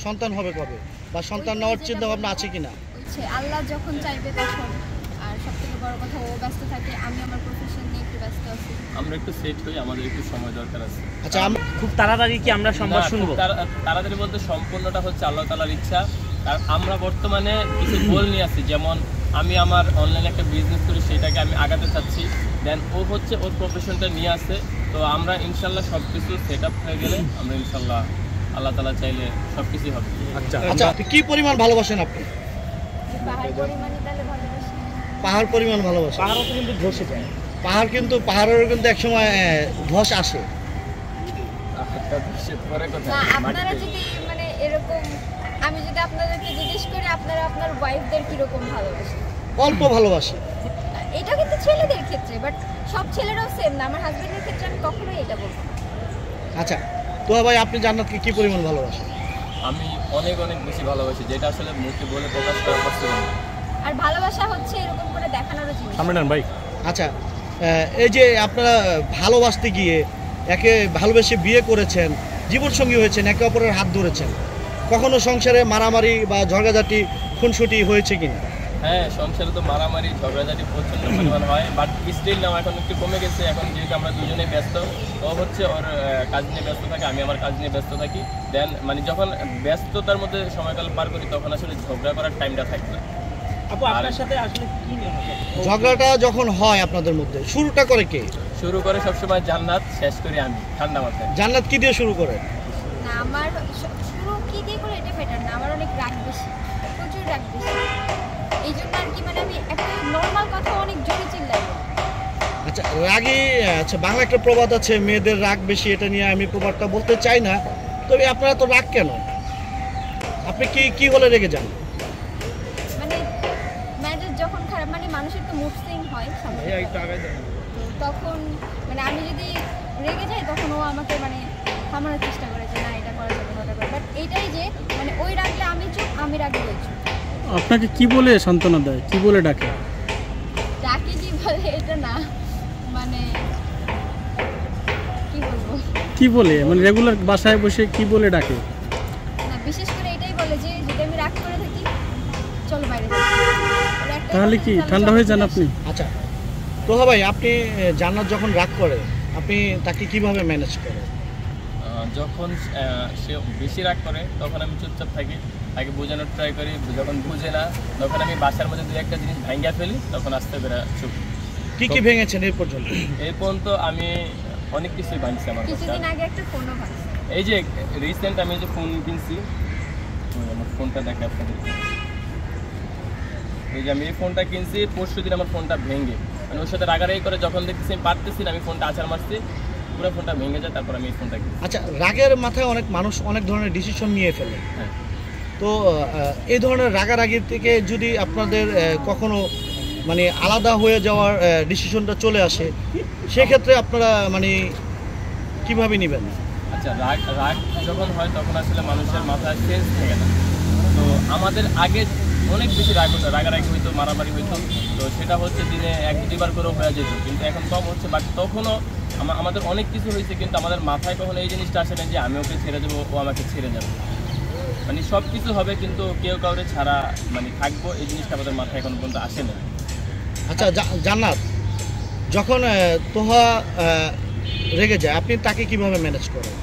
সন্তান হবে কবে, বা সন্তান নেওয়ার চিন্তা ভাবনা আছে কিনা? আল্লাহ যখন চাইবে তখন। আর সবথেকে বড় কথা, ও ব্যস্ত থাকে, আমি আমার প্রফেশন নিয়ে একটু ব্যস্ত আছি। আমরা একটু সেট হই, আমাদের একটু সময় দরকার আছে। আচ্ছা, খুব তাড়াতাড়ি কি আমরা সংবাদ শুনবো? তাড়াতাড়ি বলতে সম্পূর্ণটা হচ্ছে আল্লাহ তাআলার ইচ্ছা। আর আমরা বর্তমানে কিছু গোল নিয়ে আছি, যেমন আমি আমার অনলাইনে একটা বিজনেস করি, সেটাকে আমি আগাতে চাচ্ছি। দেন ও হচ্ছে ওর প্রফেশনটা নিয়ে আসে। তো আমরা ইনশাল্লাহ সব কিছু সেট আপ হয়ে গেলে আমরা ইনশাল্লাহ আল্লাহ তাআলা চাইলে সব কিছুই হবে। আচ্ছা, আপনি কি পরিমাণ ভালোবাসেন? আপনি পাহাড় পরিমাণ ভালোবাসেন? পাহাড়ও তো কিন্তু ধসে যায়। পাহাড়েরও কিন্তু একসময় ধস আসে। আপনারা যদি মানে এরকম, আমি যদি আপনাদেরকে জিজ্ঞেস করি, আপনারা আপনার ওয়াইফদের কিরকম ভালোবাসেন? অল্প ভালোবাসি। এটা কিন্তু ছেলেদের ক্ষেত্রে, বাট সব ছেলেরাও সেম না। আমার হাজবেন্ডের ক্ষেত্রে আমি কখনোই এটা বলবো না। আচ্ছা, তো ভাই আপনি জান্নাতকে কি পরিমাণ ভালোবাসেন? আমি অনেক অনেক বেশি ভালোবাসি, যেটা আসলে মুখে বলে প্রকাশ করা পসিবল না। আর ভালোবাসা হচ্ছে এরকম করে দেখানোর জিনিস। সামনে নেন ভাই। আচ্ছা, এই যে আপনারা ভালোবাসতে গিয়ে একে ভালোবেসে বিয়ে করেছেন, জীবনসঙ্গী হয়েছেন, একে অপরের হাত ধরেছেন, কখনো সংসারে মারামারি বা ঝগড়াঝাটি খুনসুটি হয়েছে কিনা? হ্যাঁ, সংসারে তো মারামারি ঝগড়াঝাটি প্রচণ্ড পরিমাণ হয়, বাট স্টিল নাও এখন একটু কমে গেছে। এখন যেহেতু আমরা দুজনেই ব্যস্ত, ও হচ্ছে ওর কাজ নিয়ে ব্যস্ত থাকে, আমি আমার কাজ নিয়ে ব্যস্ত থাকি। দেন মানে যখন ব্যস্ততার মধ্যে সময়কাল পার করি, তখন আসলে ঝগড়া করার টাইমটা থাকে না। আপু, আপনার সাথে আসলে কি ঝগড়াটা যখন হয় আপনাদের মধ্যে, শুরুটা করে কে? শুরু করে সবসময় জান্নাত, শেষ করি আমি ঠান্ডা মাথায়। জান্নাত কি দিয়ে শুরু করে? না, আমার শুরু কি দিয়ে করে এটা বেটার না। আমার অনেক রাগ বেশি, প্রচুর রাগ বেশি। এই জন্য আর কি, মানে আমি একটা নর্মাল কথা অনেক জোরে চিল্লাই। আচ্ছা, রাগী, আচ্ছা, বাংলা একটা প্রবাদ আছে, মেয়েদের রাগ বেশি। এটা নিয়ে আমি প্রবাদটা বলতে চাই না, তবে আপনারা তো রাগ কেন? আপনি কি হলে রেগে যান? মানে ম্যারেজ যখন খারাপ, মানে মানুষের তো মুড সুইং হয়, তখন মানে আমি যদি রেগে যাই, তখন ও আমাকে মানে থামানোর চেষ্টা করে যে না, এটা করা যাবে না, ওটা করা। বাট এইটাই যে মানে ওই রাগলে আমি চুপ, আমি রাগলে ওই চুপ। আপনাকে কি বলে সান্ত্বনা দেয়, কি বলে ডাকে? ডাকে কি বলে এটা না, মানে কি বলবো, কি বলে মানে রেগুলার বাসায় বসে কি বলে ডাকে? না, বিশেষ করে এটাই বলে যে যদি আমি রাগ করে থাকি, চলো বাইরে যাই। তাহলে কি ঠান্ডা হয়ে যান আপনি? আচ্ছা, তো ভাই আপনি জান্নাত যখন রাগ করে, আপনি তাকে কিভাবে ম্যানেজ করেন? যখন সে বেশি রাগ করে, তখন আমি চুপচাপ থাকি, তাকে বোঝানোর ট্রাই করি। যখন বুঝে না, তখন আমি বাসার মধ্যে দু একটা জিনিস ভাঙিয়ে ফেলি, তখন আস্তে করে চুপ। কি ভেঙেছেন এই পর্যন্ত? এই পর্যন্ত আমি অনেক কিছুই ভাঙছি আমার। কিছুদিন আগে একটা ফোনও ভাঙছি। এই যে রিসেন্ট আমি যে ফোন কিনছি, আমার ফোনটা দেখে আপনাদের, এই যে আমি এই ফোনটা কিনছি, পরশুদিন আমার ফোনটা ভেঙে, মানে ওর সাথে রাগারাগি করে যখন দেখতেছি আমি পারতেছি না, আমি ফোনটা আছাড় মারছি, পুরো ফোনটা ভেঙে যায়, তারপর আমি এই ফোনটা কিনছি। আচ্ছা, রাগের মাথায় অনেক মানুষ অনেক ধরনের ডিসিশন নিয়ে ফেলে। হ্যাঁ, তো এই ধরনের রাগারাগি থেকে যদি আপনাদের কখনো মানে আলাদা হয়ে যাওয়ার ডিসিশনটা চলে আসে, সেক্ষেত্রে আপনারা মানে কিভাবে নেবেন? আচ্ছা, রাগ যখন হয় তখন আসলে মানুষের মাথায় সেন্স থাকে না। তো আমাদের আগে অনেক বেশি রাগারাগি হইতো, মারামারি হইতো। তো সেটা হচ্ছে দিনে এক দুবার করেও হয়ে যেত, কিন্তু এখন কম হচ্ছে। বাট তখনও আমাদের অনেক কিছু হয়েছে, কিন্তু আমাদের মাথায় কখনো এই জিনিসটা আসে না যে আমি ওকে ছেড়ে দেবো, ও আমাকে ছেড়ে যাবে। মানে সব কিছু হবে, কিন্তু কেউ কাউরে ছাড়া মানে থাকবো, এই জিনিসটা আমাদের মাথায় এখন পর্যন্ত আসে না। আচ্ছা, জান্নাত যখন তোহা রেগে যায়, আপনি তাকে কিভাবে ম্যানেজ করেন?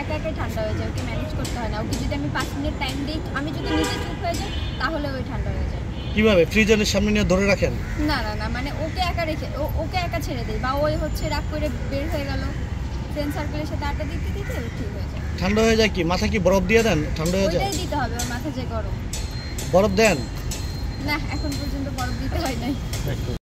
একা একাই ঠান্ডা হয়ে যায়, ওকে ম্যানেজ করতে হয় না। ওকে যদি আমি 5 মিনিট টাইম দিই, আমি যদি নিজে চুপ হয়ে যাই, তাহলে ওই ঠান্ডা হয়ে যায়। কিভাবে? ফ্রিজের সামনে নিয়ে ধরে রাখেন? না, মানে ওকে একা রেখে ওকে একা ছেড়ে দিই, বা ওই হচ্ছে রাগ করে বের হয়ে গেল, ফ্রেন্ড সার্কেলের সাথে আড্ডা দিতে দিতে ঠিক হয়ে যায়। ঠান্ডা হয়ে যায় কি? মাথা কি বরফ দিয়ে দেন? ঠান্ডা হয়ে যায়? ওইটাই দিতে হবে, ওর মাথা যে গরম। বরফ দেন? না, এখন পর্যন্ত বরফ দিতে হয় নাই।